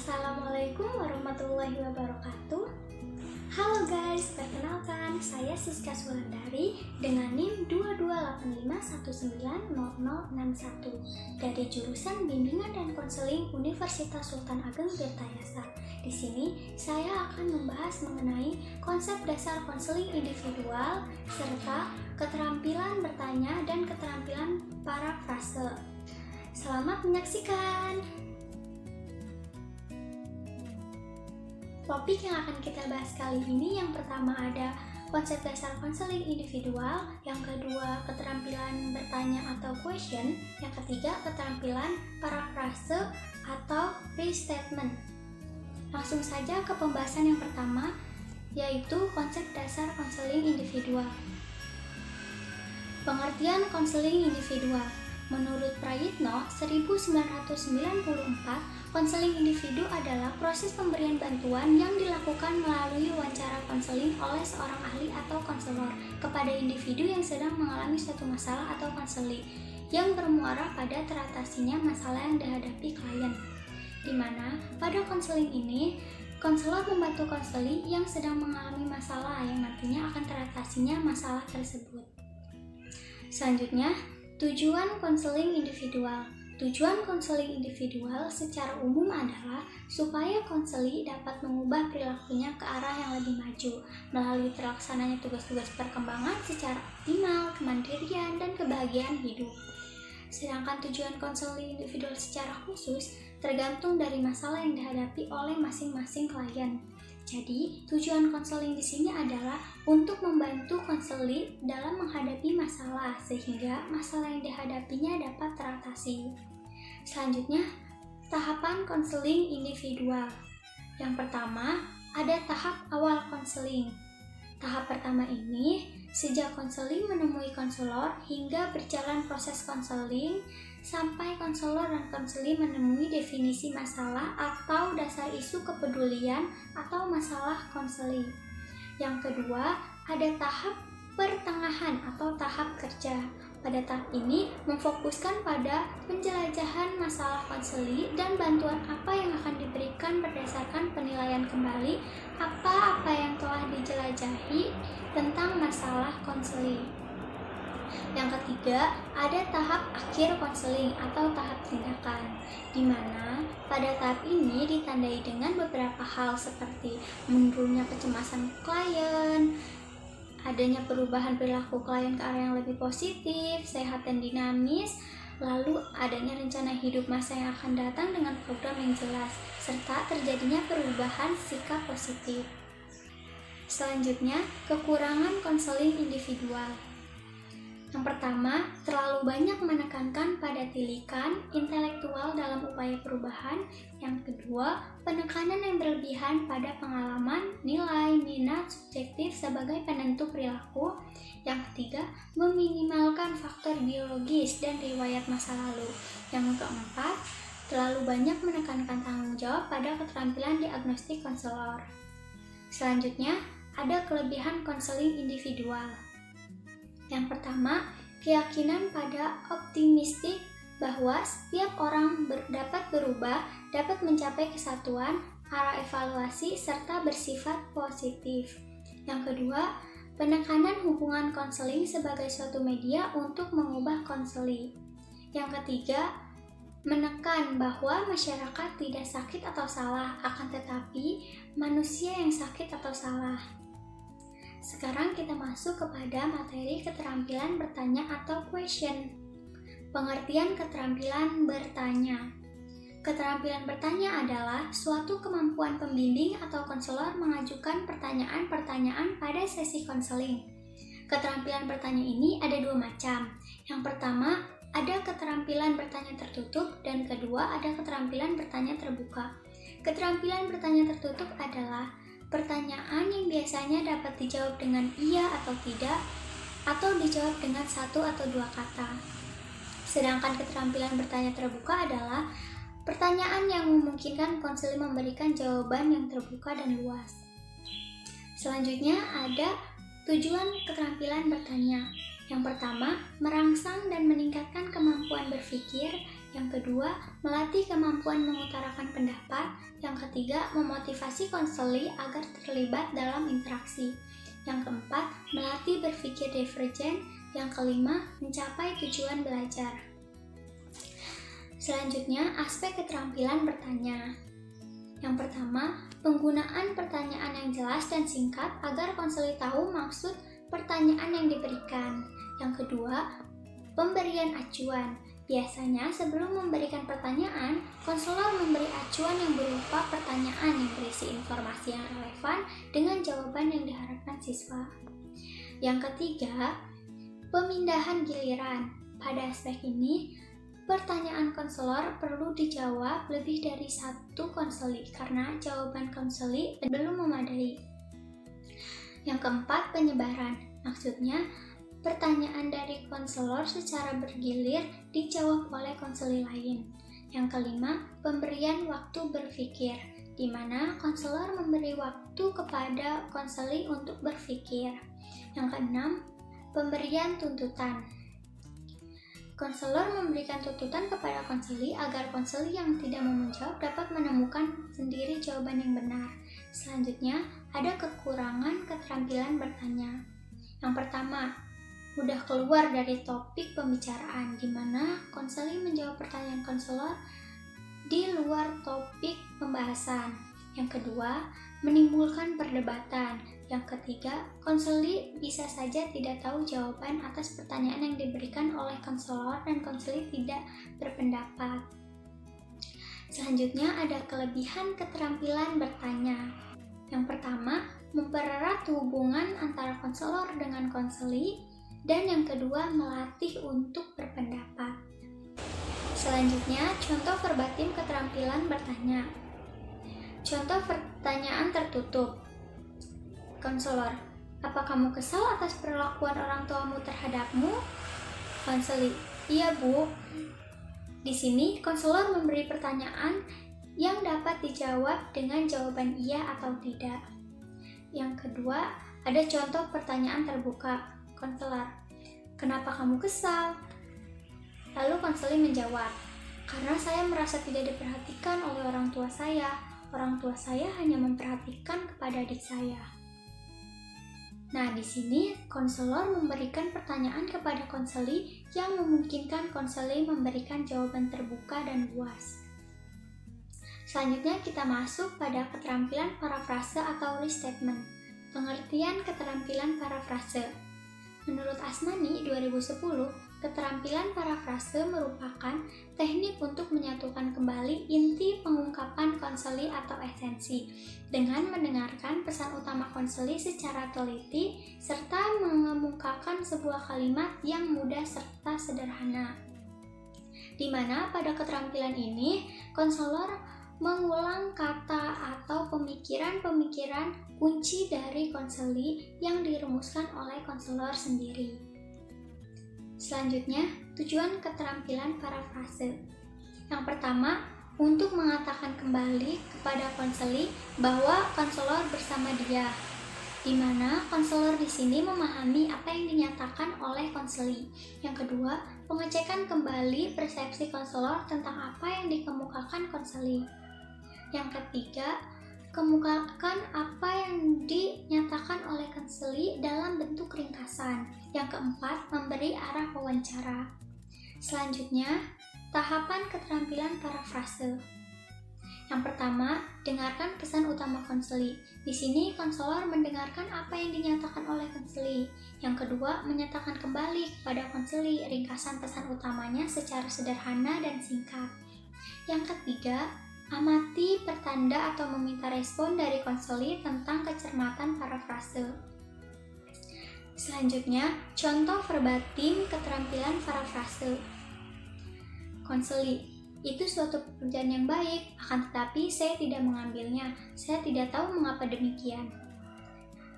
Assalamualaikum warahmatullahi wabarakatuh. Halo guys, perkenalkan saya Siska Sulandari dengan NIM 2285190061 dari jurusan Bimbingan dan Konseling Universitas Sultan Ageng Tirtayasa. Di sini saya akan membahas mengenai konsep dasar konseling individual serta keterampilan bertanya dan keterampilan parafrase. Selamat menyaksikan. Topik yang akan kita bahas kali ini yang pertama ada konsep dasar konseling individual, yang kedua keterampilan bertanya atau question, yang ketiga keterampilan parafrase atau restatement. Langsung saja ke pembahasan yang pertama, yaitu konsep dasar konseling individual. Pengertian konseling individual. Menurut Prayitno 1994, konseling individu adalah proses pemberian bantuan yang dilakukan melalui wawancara konseling oleh seorang ahli atau konselor kepada individu yang sedang mengalami suatu masalah atau konseling yang bermuara pada teratasinya masalah yang dihadapi klien. Di mana pada konseling ini, konselor membantu konseli yang sedang mengalami masalah yang nantinya akan teratasinya masalah tersebut. Selanjutnya, tujuan konseling individual. Tujuan konseling individual secara umum adalah supaya konseli dapat mengubah perilakunya ke arah yang lebih maju melalui terlaksananya tugas-tugas perkembangan secara optimal, kemandirian, dan kebahagiaan hidup. Sedangkan tujuan konseling individual secara khusus tergantung dari masalah yang dihadapi oleh masing-masing klien. Jadi, tujuan konseling di sini adalah untuk membantu konseli dalam menghadapi masalah sehingga masalah yang dihadapinya dapat teratasi. Selanjutnya, tahapan konseling individual. Yang pertama, ada tahap awal konseling. Tahap pertama ini, sejak konseling menemui konselor hingga berjalan proses konseling sampai konselor dan konseli menemui definisi masalah atau dasar isu kepedulian atau masalah konseling. Yang kedua, ada tahap pertengahan atau tahap kerja. Pada tahap ini memfokuskan pada penjelajahan masalah konseli dan bantuan apa yang akan diberikan berdasarkan penilaian kembali apa-apa yang telah dijelajahi tentang masalah konseli. Yang ketiga, ada tahap akhir konseling atau tahap tindakan, di mana pada tahap ini ditandai dengan beberapa hal seperti menurunnya kecemasan klien, adanya perubahan perilaku klien ke arah yang lebih positif, sehat dan dinamis, lalu adanya rencana hidup masa yang akan datang dengan program yang jelas, serta terjadinya perubahan sikap positif. Selanjutnya, kekurangan konseling individual. Yang pertama, terlalu banyak menekankan pada tilikan intelektual dalam upaya perubahan. Yang kedua, penekanan yang berlebihan pada pengalaman, nilai, minat, subjektif sebagai penentu perilaku. Yang ketiga, meminimalkan faktor biologis dan riwayat masa lalu. Yang keempat, terlalu banyak menekankan tanggung jawab pada keterampilan diagnostik konselor. Selanjutnya, ada kelebihan konseling individual. Yang pertama, keyakinan pada optimistik bahwa setiap orang dapat berubah, dapat mencapai kesatuan, arah evaluasi, serta bersifat positif. Yang kedua, penekanan hubungan konseling sebagai suatu media untuk mengubah konseli. Yang ketiga, menekan bahwa masyarakat tidak sakit atau salah, akan tetapi manusia yang sakit atau salah. Sekarang kita masuk kepada materi keterampilan bertanya atau question. Pengertian keterampilan bertanya. Keterampilan bertanya adalah suatu kemampuan pembimbing atau konselor mengajukan pertanyaan-pertanyaan pada sesi konseling. Keterampilan bertanya ini ada dua macam. Yang pertama, ada keterampilan bertanya tertutup dan kedua ada keterampilan bertanya terbuka. Keterampilan bertanya tertutup adalah pertanyaan yang biasanya dapat dijawab dengan iya atau tidak, atau dijawab dengan satu atau dua kata. Sedangkan keterampilan bertanya terbuka adalah pertanyaan yang memungkinkan konseli memberikan jawaban yang terbuka dan luas. Selanjutnya ada tujuan keterampilan bertanya. Yang pertama, merangsang dan meningkatkan kemampuan berpikir. Yang kedua, melatih kemampuan mengutarakan pendapat. Yang ketiga, memotivasi konseli agar terlibat dalam interaksi. Yang keempat, melatih berpikir divergen. Yang kelima, mencapai tujuan belajar. Selanjutnya, aspek keterampilan bertanya. Yang pertama, penggunaan pertanyaan yang jelas dan singkat agar konseli tahu maksud pertanyaan yang diberikan. Yang kedua, pemberian acuan. Biasanya sebelum memberikan pertanyaan, konselor memberi acuan yang berupa pertanyaan yang berisi informasi yang relevan dengan jawaban yang diharapkan siswa. Yang ketiga, pemindahan giliran. Pada aspek ini, pertanyaan konselor perlu dijawab lebih dari satu konseli karena jawaban konseli belum memadai. Yang keempat, penyebaran. Maksudnya, pertanyaan dari konselor secara bergilir dijawab oleh konseli lain. Yang kelima, pemberian waktu berpikir, di mana konselor memberi waktu kepada konseli untuk berpikir. Yang keenam, pemberian tuntutan. Konselor memberikan tuntutan kepada konseli agar konseli yang tidak mau menjawab dapat menemukan sendiri jawaban yang benar. Selanjutnya, ada kekurangan keterampilan bertanya. Yang pertama, mudah keluar dari topik pembicaraan, di mana konseli menjawab pertanyaan konselor di luar topik pembahasan. Yang kedua, menimbulkan perdebatan. Yang ketiga, konseli bisa saja tidak tahu jawaban atas pertanyaan yang diberikan oleh konselor dan konseli tidak berpendapat. Selanjutnya ada kelebihan keterampilan bertanya. Yang pertama, mempererat hubungan antara konselor dengan konseli, dan yang kedua, melatih untuk berpendapat. Selanjutnya, contoh verbatim keterampilan bertanya. Contoh pertanyaan tertutup. Konselor, apa kamu kesal atas perlakuan orang tuamu terhadapmu? Konseli, iya Bu. Di sini, konselor memberi pertanyaan yang dapat dijawab dengan jawaban iya atau tidak. Yang kedua, ada contoh pertanyaan terbuka. Konselor, kenapa kamu kesal? Lalu konseli menjawab, karena saya merasa tidak diperhatikan oleh orang tua saya. Orang tua saya hanya memperhatikan kepada adik saya. Nah, di sini konselor memberikan pertanyaan kepada konseli yang memungkinkan konseli memberikan jawaban terbuka dan luas. Selanjutnya kita masuk pada keterampilan parafrase atau restatement. Pengertian keterampilan parafrase. Menurut Asmani 2010, keterampilan parafrase merupakan teknik untuk menyatukan kembali inti pengungkapan konseli atau esensi dengan mendengarkan pesan utama konseli secara teliti serta mengemukakan sebuah kalimat yang mudah serta sederhana. Di mana pada keterampilan ini, konselor mengulang kata atau pemikiran-pemikiran kunci dari konseli yang dirumuskan oleh konselor sendiri. Selanjutnya, tujuan keterampilan parafrase. Yang pertama, untuk mengatakan kembali kepada konseli bahwa konselor bersama dia, di mana konselor di sini memahami apa yang dinyatakan oleh konseli. Yang kedua, pengecekan kembali persepsi konselor tentang apa yang dikemukakan konseli. Yang ketiga, kemukakan apa yang dinyatakan oleh konseli dalam bentuk ringkasan. Yang keempat, memberi arah wawancara. Selanjutnya, tahapan keterampilan parafrase. Yang pertama, dengarkan pesan utama konseli. Di sini konselor mendengarkan apa yang dinyatakan oleh konseli. Yang kedua, menyatakan kembali kepada konseli ringkasan pesan utamanya secara sederhana dan singkat. Yang ketiga, amati, pertanda, atau meminta respon dari konseli tentang kecermatan parafrase. Selanjutnya, contoh verbatim keterampilan parafrase. Konseli, itu suatu pekerjaan yang baik, akan tetapi saya tidak mengambilnya. Saya tidak tahu mengapa demikian.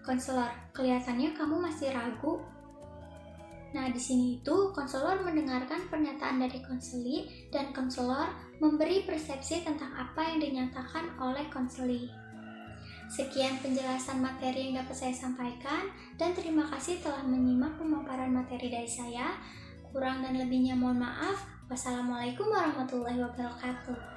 Konselor, kelihatannya kamu masih ragu. Nah, di sini itu konselor mendengarkan pernyataan dari konseli dan konselor memberi persepsi tentang apa yang dinyatakan oleh konseli. Sekian penjelasan materi yang dapat saya sampaikan dan terima kasih telah menyimak pemaparan materi dari saya. Kurang dan lebihnya mohon maaf. Wassalamualaikum warahmatullahi wabarakatuh.